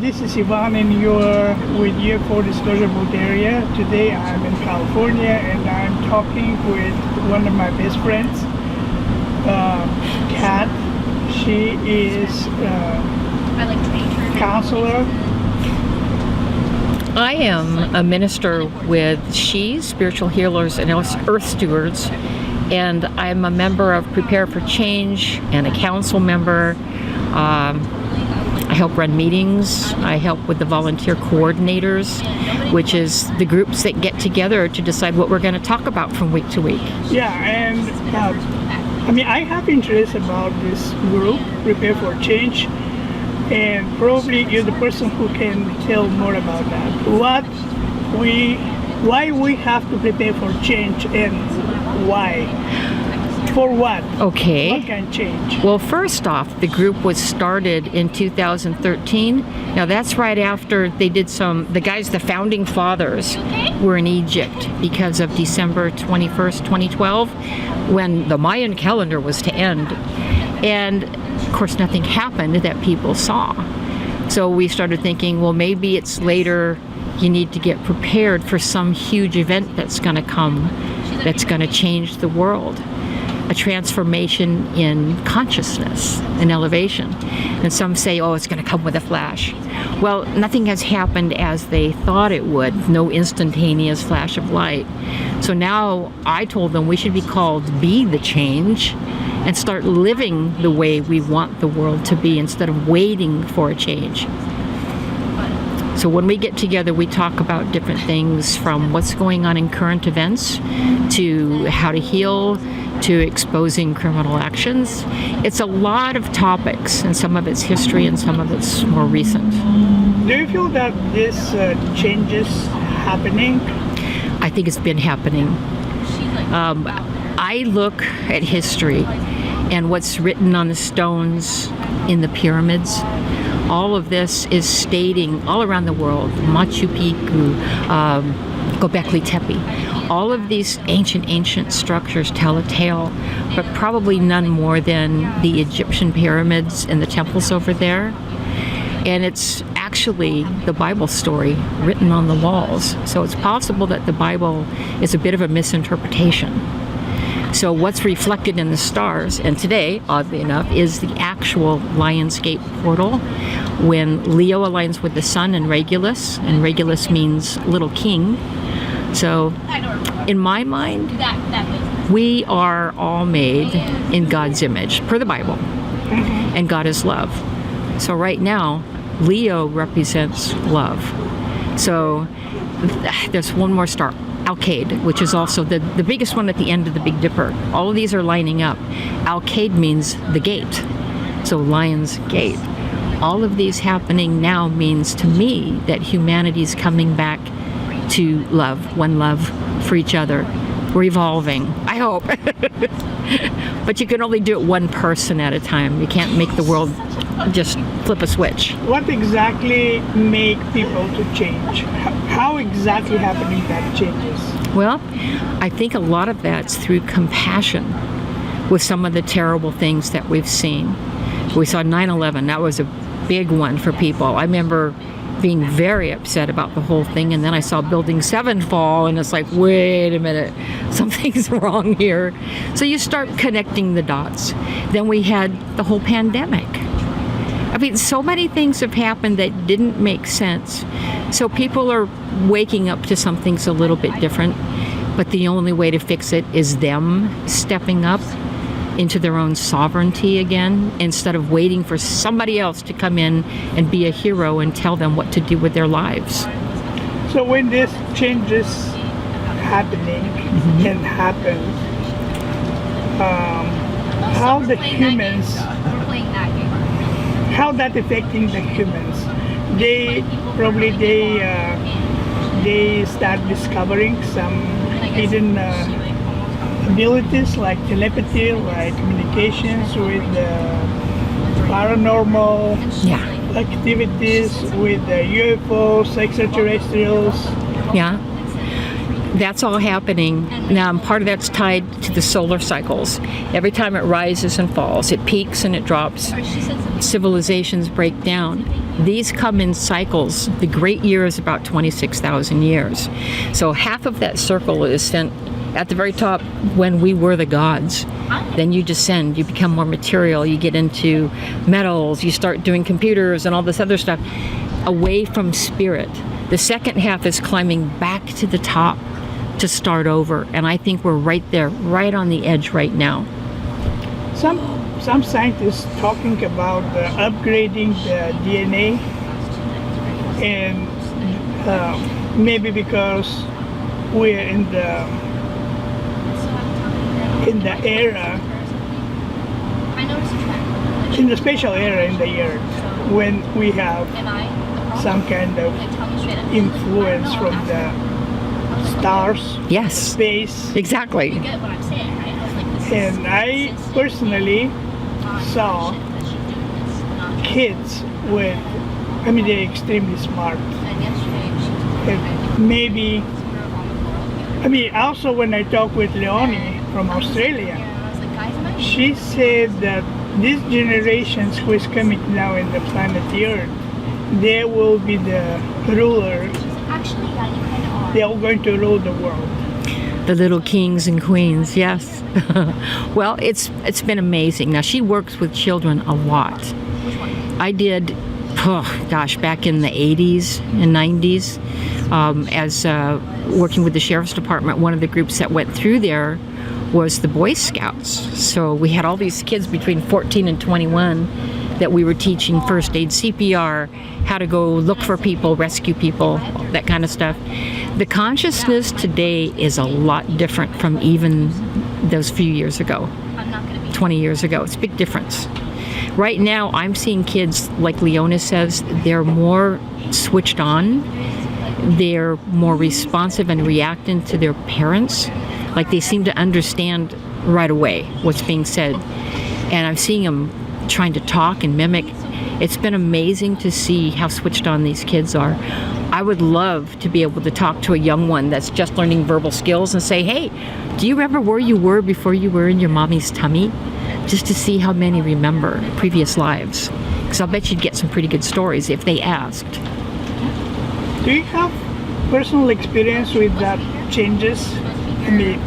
this is Ivan and you're with UFO Disclosure Booth Area. Today I'm in California and I'm talking with one of my best friends, Kat. She is a counselor. I am a minister with SHE, Spiritual Healers and Earth Stewards, and I'm a member of Prepare for Change and a council member. I help run meetings. I help with the volunteer coordinators, which is the groups that get together to decide what we're going to talk about from week to week. Yeah, and I have interest about this group, Prepare for Change, and probably you're the person who can tell more about that. Why we have to prepare for change and why? For what? Okay. What can change? Well, first off, the group was started in 2013. Now that's right after they did the founding fathers were in Egypt because of December 21st, 2012, when the Mayan calendar was to end. And of course, nothing happened that people saw. So we started thinking, well, maybe it's later. You need to get prepared for some huge event that's going to come, that's going to change the world. A transformation in consciousness and elevation. And some say, oh, it's going to come with a flash. Well, nothing has happened as they thought it would. No instantaneous flash of light. So now I told them we should be called Be the Change and start living the way we want the world to be instead of waiting for a change. So when we get together, we talk about different things from what's going on in current events to how to heal, to exposing criminal actions. It's a lot of topics, and some of it's history and some of it's more recent. Do you feel that this change is happening? I think it's been happening. I look at history and what's written on the stones in the pyramids. All of this is stating all around the world, Machu Picchu, Göbekli Tepe. All of these ancient structures tell a tale, but probably none more than the Egyptian pyramids and the temples over there. And it's actually the Bible story written on the walls. So it's possible that the Bible is a bit of a misinterpretation. So what's reflected in the stars, and today, oddly enough, is the actual Lionsgate portal when Leo aligns with the sun in Regulus, and Regulus means little king. So in my mind, we are all made in God's image, per the Bible, and God is love. So right now, Leo represents love. So there's one more star, Alkaid, which is also the biggest one at the end of the Big Dipper. All of these are lining up. Alkaid means the gate, so Lion's Gate. All of these happening now means to me that humanity's coming back to love, one love for each other. We're evolving, I hope. But you can only do it one person at a time. You can't make the world just flip a switch. What exactly make people to change? How exactly happening that changes? Well, I think a lot of that's through compassion with some of the terrible things that we've seen. We saw 9/11. That was a big one for people. I remember being very upset about the whole thing, and then I saw Building 7 fall, and it's like, wait a minute, something's wrong here. So you start connecting the dots. Then we had the whole pandemic. I mean, so many things have happened that didn't make sense. So people are waking up to something's a little bit different, but the only way to fix it is them stepping up into their own sovereignty again, instead of waiting for somebody else to come in and be a hero and tell them what to do with their lives. So when this change is happening and happen, how the humans, how that affecting the humans? They start discovering some hidden abilities like telepathy, like communications with paranormal activities, with UFOs, extraterrestrials. Yeah, that's all happening. Now, part of that's tied to the solar cycles. Every time it rises and falls, it peaks and it drops. Civilizations break down. These come in cycles. The great year is about 26,000 years. So half of that circle is spent at the very top when we were the gods. Then you descend, you become more material, you get into metals, you start doing computers and all this other stuff, away from spirit. The second half is climbing back to the top to start over, and I think we're right there, right on the edge right now. Some scientists talking about upgrading the DNA, and maybe because we're in the era, in the spatial era in the Earth, when we have some kind of influence from the stars, Yes, space. exactly. And I personally saw kids with, I mean, they're extremely smart. And maybe, I mean, also when I talked with Leonie from Australia, she said that these generations who is coming now in the planet Earth, they will be the ruler. They are going to rule the world. The little kings and queens, yes. Well, it's been amazing. Now, she works with children a lot. I did, back in the 80s and 90s, as working with the Sheriff's Department, one of the groups that went through there was the Boy Scouts. So we had all these kids between 14 and 21 that we were teaching first aid, CPR, how to go look for people, rescue people, that kind of stuff. The consciousness today is a lot different from even those few years ago, 20 years ago. It's a big difference. Right now, I'm seeing kids, like Leona says, they're more switched on. They're more responsive and reacting to their parents. Like they seem to understand right away what's being said. And I'm seeing them trying to talk and mimic. It's been amazing to see how switched on these kids are. I would love to be able to talk to a young one that's just learning verbal skills and say, hey, do you remember where you were before you were in your mommy's tummy? Just to see how many remember previous lives. Because I'll bet you'd get some pretty good stories if they asked. Do you have personal experience with that changes? I mean,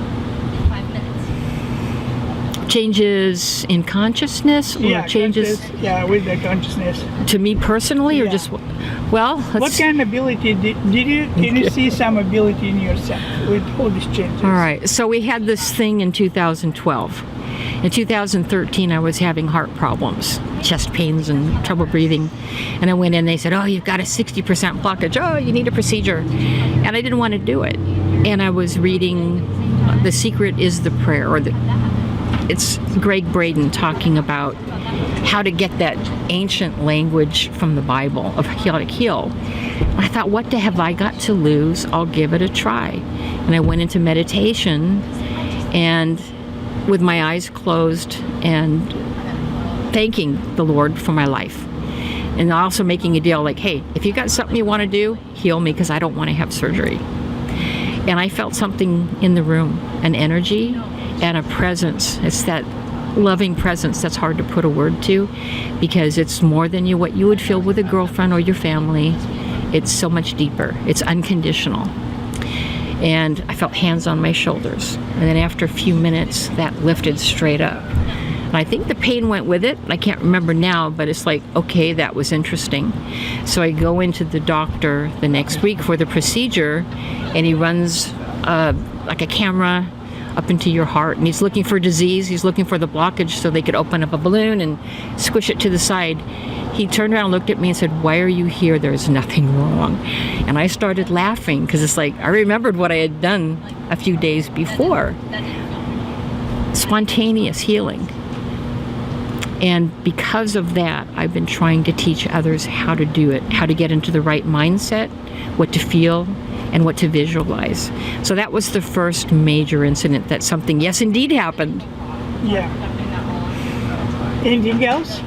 changes in consciousness or changes with the consciousness to me personally or just what kind of ability did you see some ability in yourself with all these changes? All right, so we had this thing in 2012. In 2013 I was having heart problems, chest pains and trouble breathing, and I went in and they said, oh, you've got a 60% blockage, oh, you need a procedure, and I didn't want to do it. And I was reading The Secret is the Prayer, or it's Greg Braden talking about how to get that ancient language from the Bible of how to heal. I thought, what have I got to lose? I'll give it a try. And I went into meditation and with my eyes closed and thanking the Lord for my life. And also making a deal like, hey, if you got something you want to do, heal me because I don't want to have surgery. And I felt something in the room, an energy and a presence. It's that loving presence that's hard to put a word to because it's more than what you would feel with a girlfriend or your family. It's so much deeper. It's unconditional. And I felt hands on my shoulders. And then after a few minutes, that lifted straight up. And I think the pain went with it. I can't remember now, but it's like, okay, that was interesting. So I go into the doctor the next week for the procedure, and he runs like a camera up into your heart, and he's looking for disease. He's looking for the blockage so they could open up a balloon and squish it to the side. He turned around and looked at me and said, why are you here? There's nothing wrong. And I started laughing because it's like I remembered what I had done a few days before. Spontaneous healing. And because of that, I've been trying to teach others how to do it, how to get into the right mindset, what to feel, and what to visualize. So that was the first major incident that something, yes, indeed happened. Yeah. Anything else?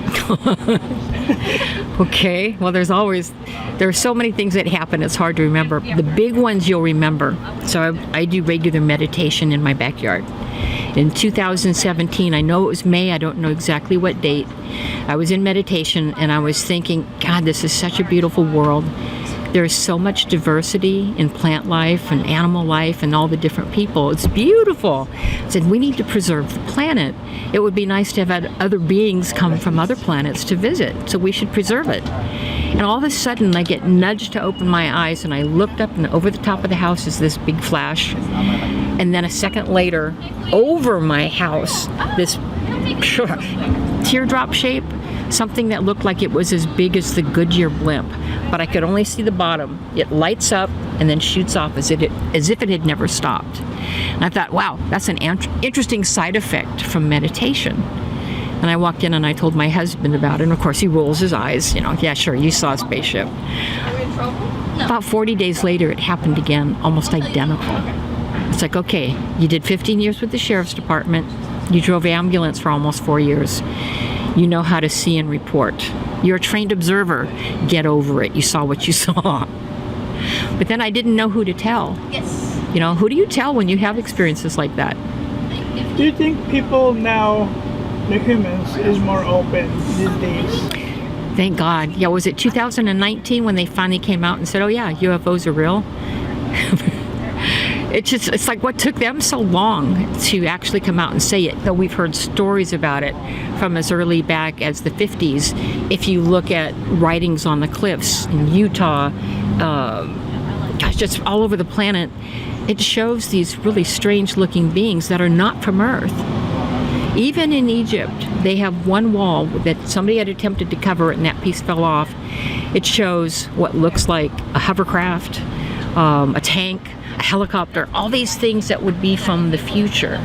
Okay, well, there are so many things that happen, it's hard to remember. The big ones you'll remember. So I do regular meditation in my backyard. In 2017, I know it was May, I don't know exactly what date, I was in meditation and I was thinking, God, this is such a beautiful world. There is so much diversity in plant life and animal life and all the different people. It's beautiful. I said, we need to preserve the planet. It would be nice to have had other beings come from other planets to visit, so we should preserve it. And all of a sudden, I get nudged to open my eyes, and I looked up, and over the top of the house is this big flash. And then a second later, over my house, this teardrop shape, something that looked like it was as big as the Goodyear blimp, but I could only see the bottom. It lights up and then shoots off as if it had never stopped. And I thought, wow, that's an interesting side effect from meditation. And I walked in and I told my husband about it, and of course he rolls his eyes, yeah, sure, you saw a spaceship. Are we in trouble? No. About 40 days later, it happened again, almost identical. It's like, okay, you did 15 years with the sheriff's department, you drove ambulance for almost 4 years, you know how to see and report. You're a trained observer. Get over it. You saw what you saw. But then I didn't know who to tell. Yes. Who do you tell when you have experiences like that? Do you think people now, the humans, is more open these days? Thank God. Yeah, was it 2019 when they finally came out and said, oh yeah, UFOs are real? It's like, what took them so long to actually come out and say it, though we've heard stories about it from as early back as the 50s. If you look at writings on the cliffs in Utah, just all over the planet, it shows these really strange looking beings that are not from Earth. Even in Egypt, they have one wall that somebody had attempted to cover it and that piece fell off. It shows what looks like a hovercraft, a tank, a helicopter, all these things that would be from the future.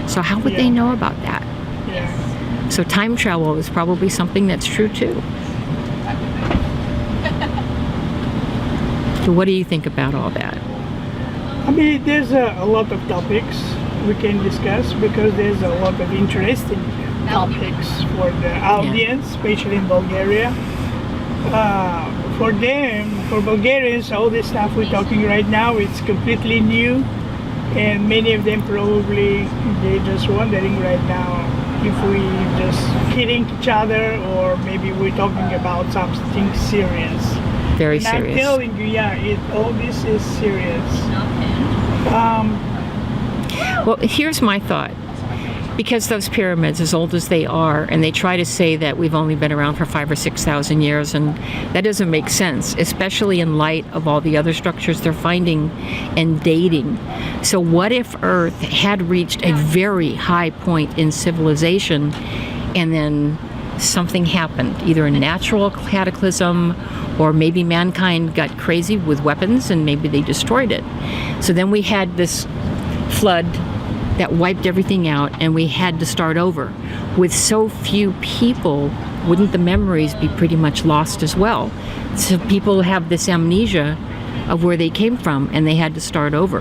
So how would they know about that? Yeah. So time travel is probably something that's true too. So what do you think about all that? I mean, there's a lot of topics we can discuss because there's a lot of interesting topics for the audience, especially in Bulgaria. For them, for Bulgarians, all the stuff we're talking right now, it's completely new, and many of them probably they're just wondering right now if we just kidding each other or maybe we're talking about something serious. Very and serious. I'm telling you, all this is serious. Well, here's my thought. Because those pyramids, as old as they are, and they try to say that we've only been around for 5,000 or 6,000 years, and that doesn't make sense, especially in light of all the other structures they're finding and dating. So what if Earth had reached a very high point in civilization, and then something happened, either a natural cataclysm, or maybe mankind got crazy with weapons and maybe they destroyed it. So then we had this flood that wiped everything out and we had to start over. With so few people, wouldn't the memories be pretty much lost as well? So people have this amnesia of where they came from and they had to start over.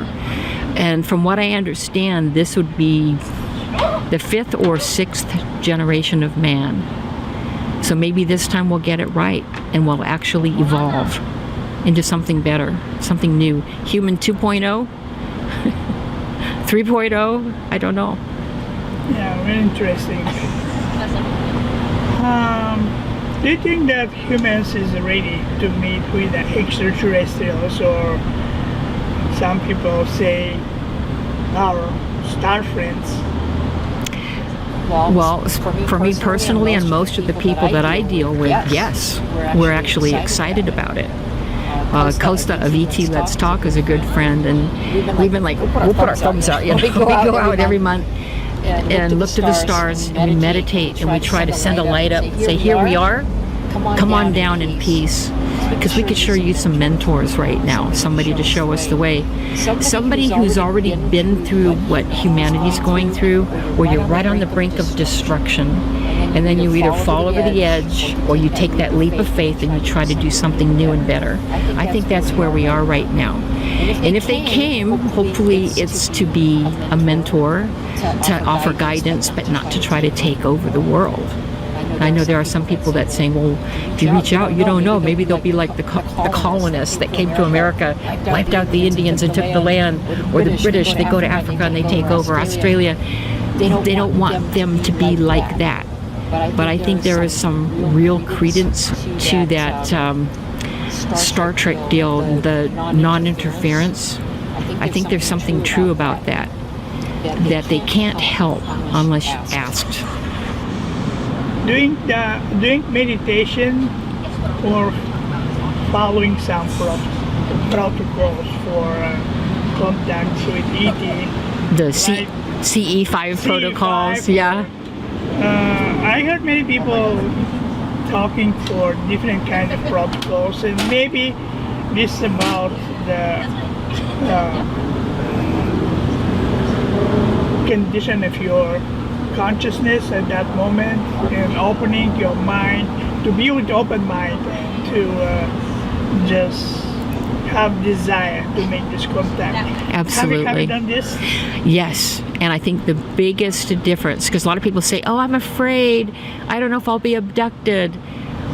And from what I understand, this would be the 5th or 6th generation of man. So maybe this time we'll get it right and we'll actually evolve into something better, something new. Human 2.0? 3.0? I don't know. Yeah, very interesting. Do you think that humans is ready to meet with the extraterrestrials, or some people say our star friends? Well, for me personally and most of the people that I deal with, yes, we're actually excited about it. Costa of ET Let's Talk is a good friend, and we've been like, we'll put our thumbs out, we go out every month and look to the stars and we meditate and we try to send a light up, say, here we are, come on down in peace, because we could sure use some mentors right now, somebody to show us the way, somebody who's already been through what humanity's going through, where you're right on the brink of destruction, and then you either fall over the edge or you take that leap of faith and you try to do something new and better. I think that's where we are right now. And if they came, hopefully it's to be a mentor, to offer guidance, but not to try to take over the world. I know there are some people that saying, well, if you reach out, you don't know, maybe they'll be like the colonists that came to America, wiped out the Indians and took the land, or the British, they go to Africa and they take over Australia. they don't want them to be like that. But I think there is some real credence to that Star Trek deal, the non-interference. I think there's something true about that they can't help unless asked. Doing meditation or following some protocols for contact with ET. The CE5 protocols, yeah. I heard many people talking for different kind of protocols, and maybe this is about the condition of your consciousness at that moment, and opening your mind to be with open mind to just have desire to make this contact. Absolutely. Have you done this? Yes, and I think the biggest difference, because a lot of people say, oh, I'm afraid, I don't know if I'll be abducted.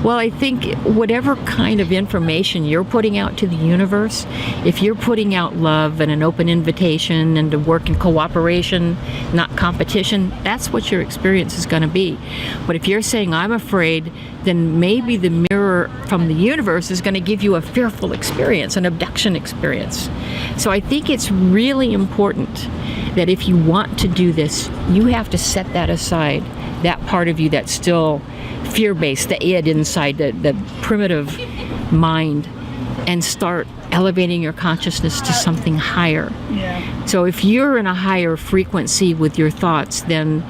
Well, I think whatever kind of information you're putting out to the universe, if you're putting out love and an open invitation and to work in cooperation, not competition, that's what your experience is going to be. But if you're saying, I'm afraid, then maybe the mirror from the universe is going to give you a fearful experience, an abduction experience. So I think it's really important that if you want to do this, you have to set that aside, that part of you that's still fear-based, the id inside, the primitive mind, and start elevating your consciousness to something higher. Yeah. So if you're in a higher frequency with your thoughts, then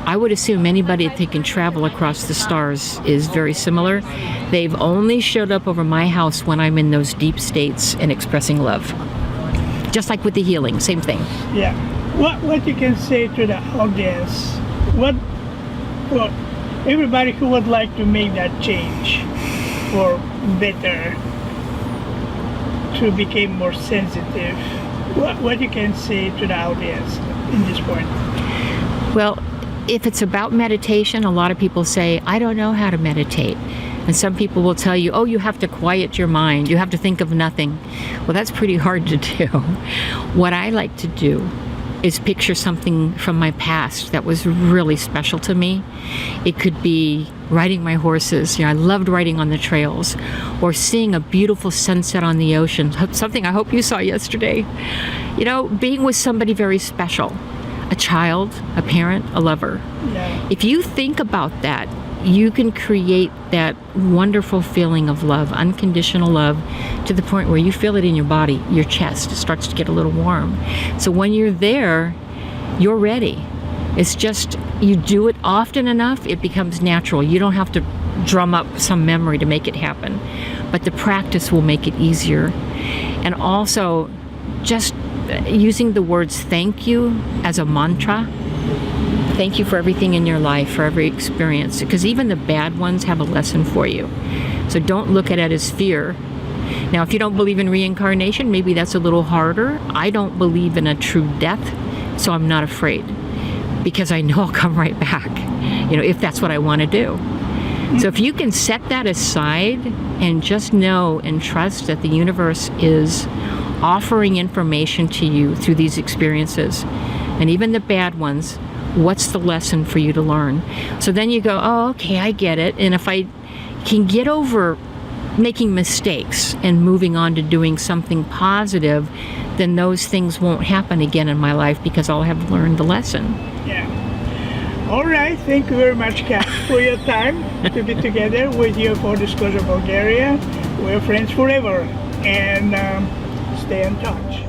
I would assume anybody that can travel across the stars is very similar. They've only showed up over my house when I'm in those deep states and expressing love. Just like with the healing, same thing. Yeah. What you can say to the audience? Well, everybody who would like to make that change for better, to become more sensitive, what you can say to the audience in this point? Well, if it's about meditation, a lot of people say, I don't know how to meditate. And some people will tell you, oh, you have to quiet your mind. You have to think of nothing. Well, that's pretty hard to do. What I like to do is picture something from my past that was really special to me. It could be riding my horses. I loved riding on the trails, or seeing a beautiful sunset on the ocean, something I hope you saw yesterday. Being with somebody very special, a child, a parent, a lover. Yeah. If you think about that, you can create that wonderful feeling of love, unconditional love, to the point where you feel it in your body, your chest. It starts to get a little warm. So when you're there, you're ready. It's just, you do it often enough, it becomes natural. You don't have to drum up some memory to make it happen. But the practice will make it easier. And also, just using the words thank you as a mantra. Thank you for everything in your life, for every experience, because even the bad ones have a lesson for you. So don't look at it as fear. Now, if you don't believe in reincarnation, maybe that's a little harder. I don't believe in a true death, so I'm not afraid, because I know I'll come right back, if that's what I want to do. So if you can set that aside and just know and trust that the universe is offering information to you through these experiences, and even the bad ones, what's the lesson for you to learn? So then you go, oh, okay, I get it. And if I can get over making mistakes and moving on to doing something positive, then those things won't happen again in my life, because I'll have learned the lesson. Yeah. All right. Thank you very much, Kat, for your time to be together with UFO Disclosure Bulgaria. We're friends forever, and stay in touch.